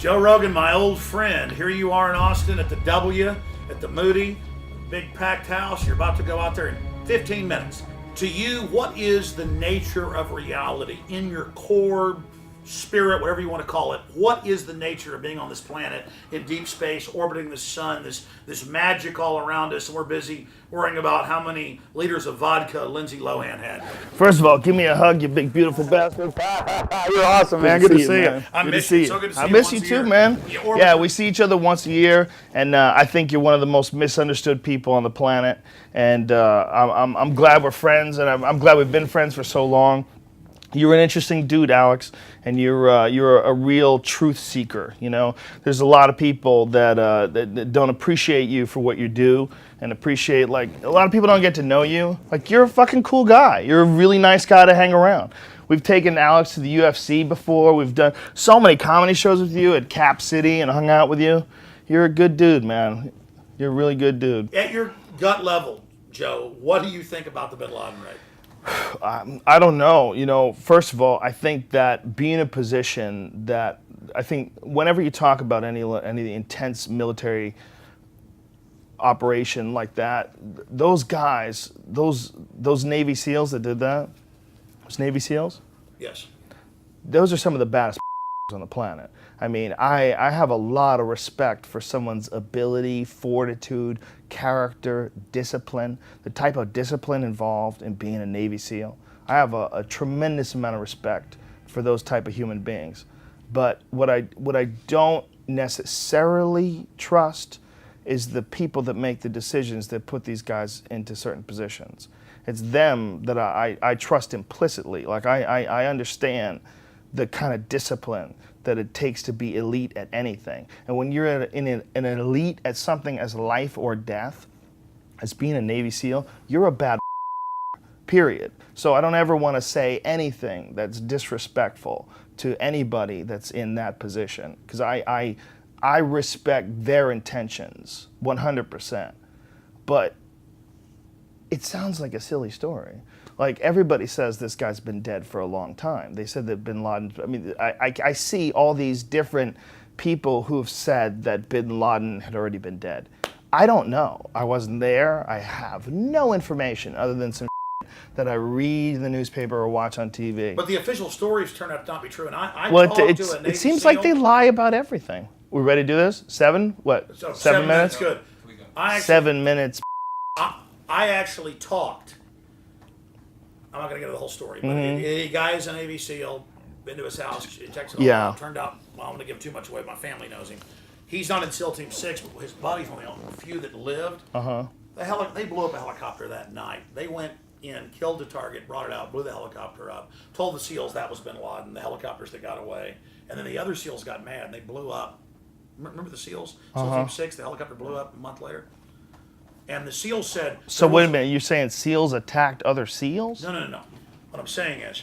Joe Rogan, my old friend. Here you are in Austin at the W, at the Moody, big packed house. You're about to go out there in 15 minutes. To you, what is the nature of reality in your core spirit, whatever you want to call it? What is the nature of being on this planet in deep space, orbiting the sun, this magic all around us, and we're busy worrying about how many liters of vodka Lindsay Lohan had? First of all, give me a hug, you big beautiful bastard. You're awesome, man. Good to see you. I miss you. So good to see you. I miss you too, man. Yeah, we see each other once a year, and I think you're one of the most misunderstood people on the planet. And I'm glad we're friends, and I'm glad we've been friends for so long. You're an interesting dude, Alex, and you're a real truth seeker. You know, there's a lot of people that don't appreciate you for what you do, and appreciate, like, a lot of people don't get to know you. Like, you're a fucking cool guy. You're a really nice guy to hang around. We've taken Alex to the UFC before. We've done so many comedy shows with you at Cap City and hung out with you. You're a good dude, man. You're a really good dude. At your gut level, Joe, what do you think about the Bin Laden raid? I don't know. You know, first of all, I think that being in a position that I think whenever you talk about any intense military operation like that, those guys, those Navy SEALs that did that, those Navy SEALs, yes, those are some of the baddest on the planet. I mean, I have a lot of respect for someone's ability, fortitude, character, discipline, the type of discipline involved in being a Navy SEAL. I have a tremendous amount of respect for those type of human beings. But what I don't necessarily trust is the people that make the decisions that put these guys into certain positions. It's them that I trust implicitly. Like, I understand the kind of discipline that it takes to be elite at anything. And when you're an elite at something as life or death, as being a Navy SEAL, you're a bad period. So I don't ever want to say anything that's disrespectful to anybody that's in that position, because I respect their intentions 100%. But it sounds like a silly story. Like, everybody says this guy's been dead for a long time. They said that Bin Laden, I mean, I see all these different people who have said that Bin Laden had already been dead. I don't know. I wasn't there. I have no information other than some that I read in the newspaper or watch on TV. But the official stories turn out to not be true. And it seems like they lie about everything. We ready to do this? 7? What? So 7 minutes? Good. 7 minutes. I actually talked. I'm not going to get into the whole story, but a guy is a Navy SEAL, been to his house, checked it all out. Turned out, well, I'm going to give too much away. My family knows him. He's not in SEAL Team 6, but his buddy's one of the few that lived. They blew up a helicopter that night. They went in, killed the target, brought it out, blew the helicopter up, told the SEALs that was Bin Laden, the helicopters that got away. And then the other SEALs got mad, and they blew up. Remember the SEALs? SEAL Team 6, the helicopter blew up a month later. And the SEALs said... So wait a minute, you're saying SEALs attacked other SEALs? No. What I'm saying is,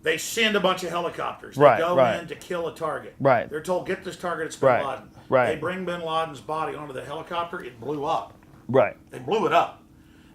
they send a bunch of helicopters. They go in to kill a target. Right. They're told, get this target, it's Bin Laden. Right. They bring Bin Laden's body onto the helicopter, it blew up. Right. They blew it up.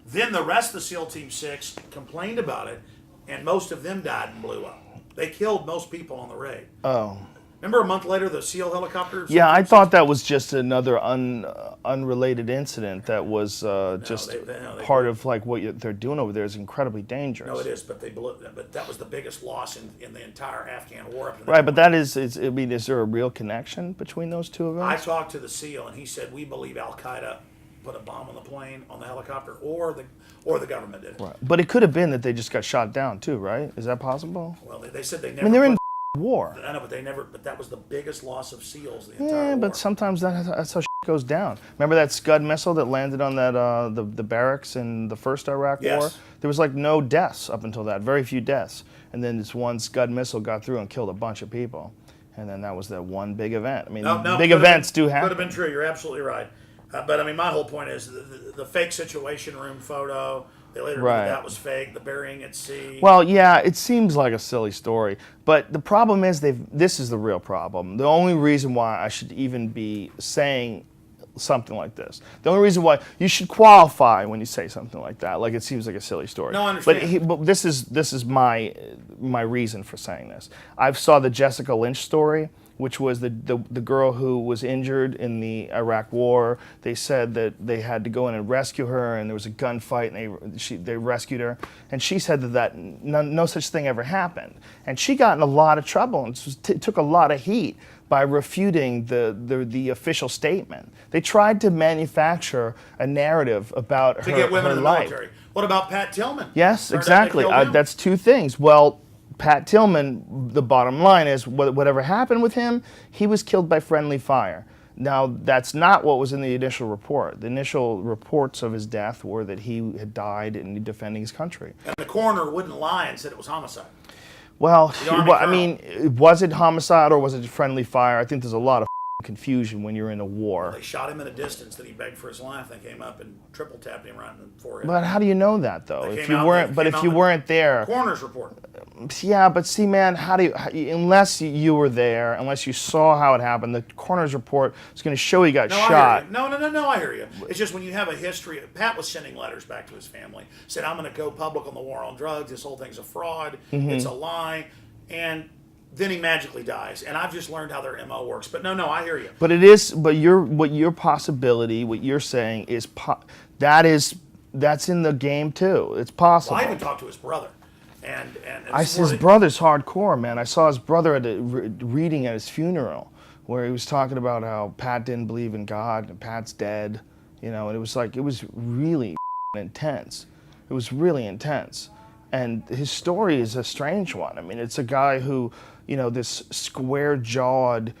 Then the rest of the SEAL Team 6 complained about it, and most of them died and blew up. They killed most people on the raid. Oh. Remember a month later, the SEAL helicopter? Yeah, I thought that was just another unrelated incident that was part of like what they're doing over there is incredibly dangerous. No, it is, but but that was the biggest loss in the entire Afghan war. Right, but is there a real connection between those two events? I talked to the SEAL, and he said, we believe Al-Qaeda put a bomb on the plane, on the helicopter, or the government did it. Right. But it could have been that they just got shot down too, right? Is that possible? Well, they said they never... I mean, they're in war. I know, but that was the biggest loss of SEALs the entire war. Yeah, but sometimes that's how shit goes down. Remember that Scud missile that landed on that the barracks in the first Iraq War? There was like no deaths up until that, very few deaths. And then this one Scud missile got through and killed a bunch of people. And then that was that one big event. I mean, big events do happen. Could have been true. You're absolutely right. But I mean, my whole point is the fake Situation Room photo. They later admitted that was fake. The burying at sea. Well, yeah, it seems like a silly story, but the problem is this is the real problem. The only reason why I should even be saying something like this, the only reason why you should qualify when you say something like that, like it seems like a silly story. No, I understand. But this is my reason for saying this. I saw the Jessica Lynch story which was the girl who was injured in the Iraq War. They said that they had to go in and rescue her, and there was a gunfight, and they rescued her. And she said that no such thing ever happened. And she got in a lot of trouble, and took a lot of heat by refuting the official statement. They tried to manufacture a narrative about to her get women her in the life. military. What about Pat Tillman? Yes, Turned out exactly. they killed him. That's two things. Well, Pat Tillman, the bottom line is whatever happened with him, he was killed by friendly fire. Now, that's not what was in the initial report. The initial reports of his death were that he had died in defending his country. And the coroner wouldn't lie and said it was homicide. Well, Army I mean, was it homicide or was it friendly fire? I think there's a lot of confusion when you're in a war. They shot him in a distance that he begged for his life. They came up and triple tapped him right in the forehead. But how do you know that, though? They If came you out- weren't, they but came if out you with- weren't there, Coroner's report. yeah. But see, man, unless you were there, unless you saw how it happened, the coroner's report is going to show he got No, shot. I hear you. No, I hear you. It's just when you have a history. Pat was sending letters back to his family, said, I'm going to go public on the war on drugs. This whole thing's a fraud. Mm-hmm. It's a lie. And then he magically dies. And I've just learned how their MO works. But no, I hear you. But it is. But your possibility, what you're saying is that's in the game too. It's possible. Well, I even talked to his brother. And His brother's hardcore, man. I saw his brother at a reading at his funeral, where he was talking about how Pat didn't believe in God and Pat's dead, and it was really intense. It was really intense, and his story is a strange one. I mean, it's a guy who, this square-jawed,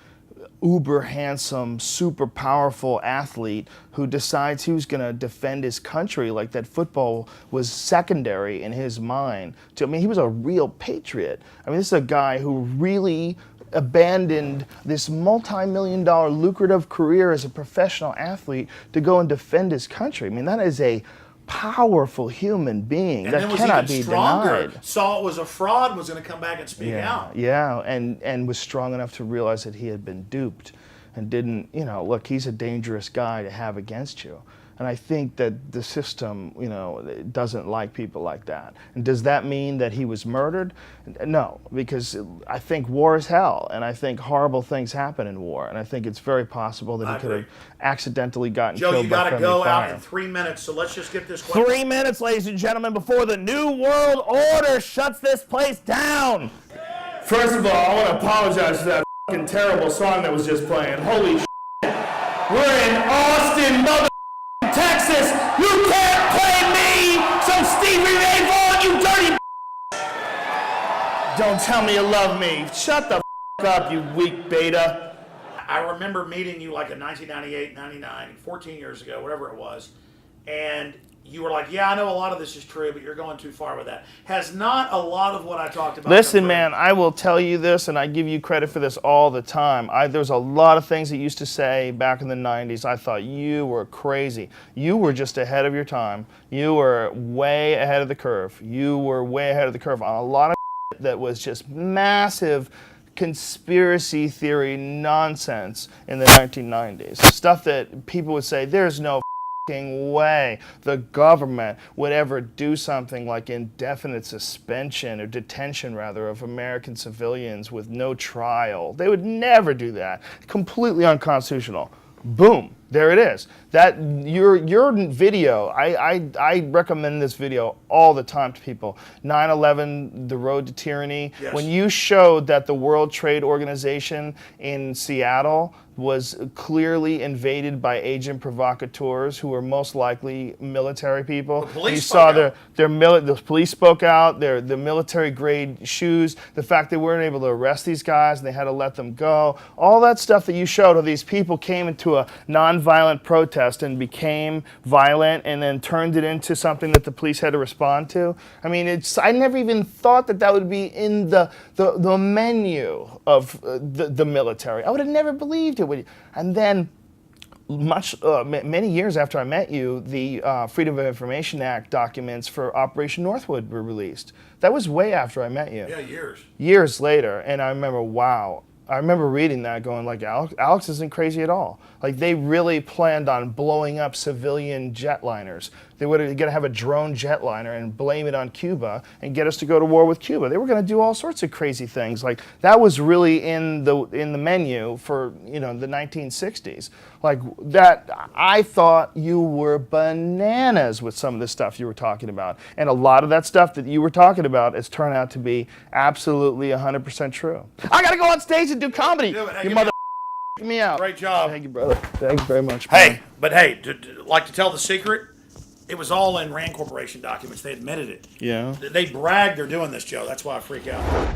uber handsome, super powerful athlete who decides he was going to defend his country, like that football was secondary in his mind. He was a real patriot. I mean, this is a guy who really abandoned this multi-million-dollar lucrative career as a professional athlete to go and defend his country. I mean, that is a powerful human being and that then was cannot even be stronger. denied. Saw it was a fraud and was going to come back and speak out. Yeah, and was strong enough to realize that he had been duped and didn't, look, he's a dangerous guy to have against you. And I think that the system, doesn't like people like that. And does that mean that he was murdered? No, because I think war is hell, and I think horrible things happen in war, and I think it's very possible that he could have accidentally gotten Joe, killed you by got to friendly go fire. out in 3 minutes, so let's just get this question. 3 minutes, ladies and gentlemen, before the New World Order shuts this place down. First of all, I want to apologize for that fucking terrible song that was just playing. Holy shit. We're in Austin, mother Texas. You can't play me some Stevie Ray Vaughan, you dirty. Don't tell me you love me. Shut the up, you weak beta. I remember meeting you like in 1998, 99, 14 years ago, whatever it was, and you were like, yeah, I know a lot of this is true, but you're going too far with that. Has not a lot of what I talked about... Listen, man, I will tell you this, and I give you credit for this all the time. There's a lot of things that you used to say back in the 90s. I thought you were crazy. You were just ahead of your time. You were way ahead of the curve. You were way ahead of the curve on a lot of that was just massive conspiracy theory nonsense in the 1990s. Stuff that people would say, there's no way the government would ever do something like indefinite suspension or detention, rather, of American civilians with no trial. They would never do that. Completely unconstitutional. Boom. There it is. That your video, I recommend this video all the time to people. 9/11, The Road to Tyranny. Yes. When you showed that the World Trade Organization in Seattle was clearly invaded by agent provocateurs who were most likely military people. The police you spoke saw out. the police spoke out, the military grade shoes, the fact they weren't able to arrest these guys and they had to let them go. All that stuff that you showed of these people came into a nonviolent protest and became violent and then turned it into something that the police had to respond to. I mean, I never even thought that would be in the menu of the military. I would have never believed it. And then many years after I met you, the Freedom of Information Act documents for Operation Northwood were released. That was way after I met you. Yeah, years. Years later, and I remember, wow. I remember reading that going like, Alex isn't crazy at all. Like, they really planned on blowing up civilian jetliners They were going to have a drone jetliner and blame it on Cuba and get us to go to war with Cuba. They were going to do all sorts of crazy things. Like that was really in the menu for the 1960s. Like that, I thought you were bananas with some of the stuff you were talking about, and a lot of that stuff that you were talking about has turned out to be absolutely 100% true. I got to go on stage and do comedy. You mother. Me out. Great job. Thank you, brother. Thank you very much. Hey, but hey, like to tell the secret? It was all in Rand Corporation documents. They admitted it. Yeah. They bragged they're doing this, Joe. That's why I freak out.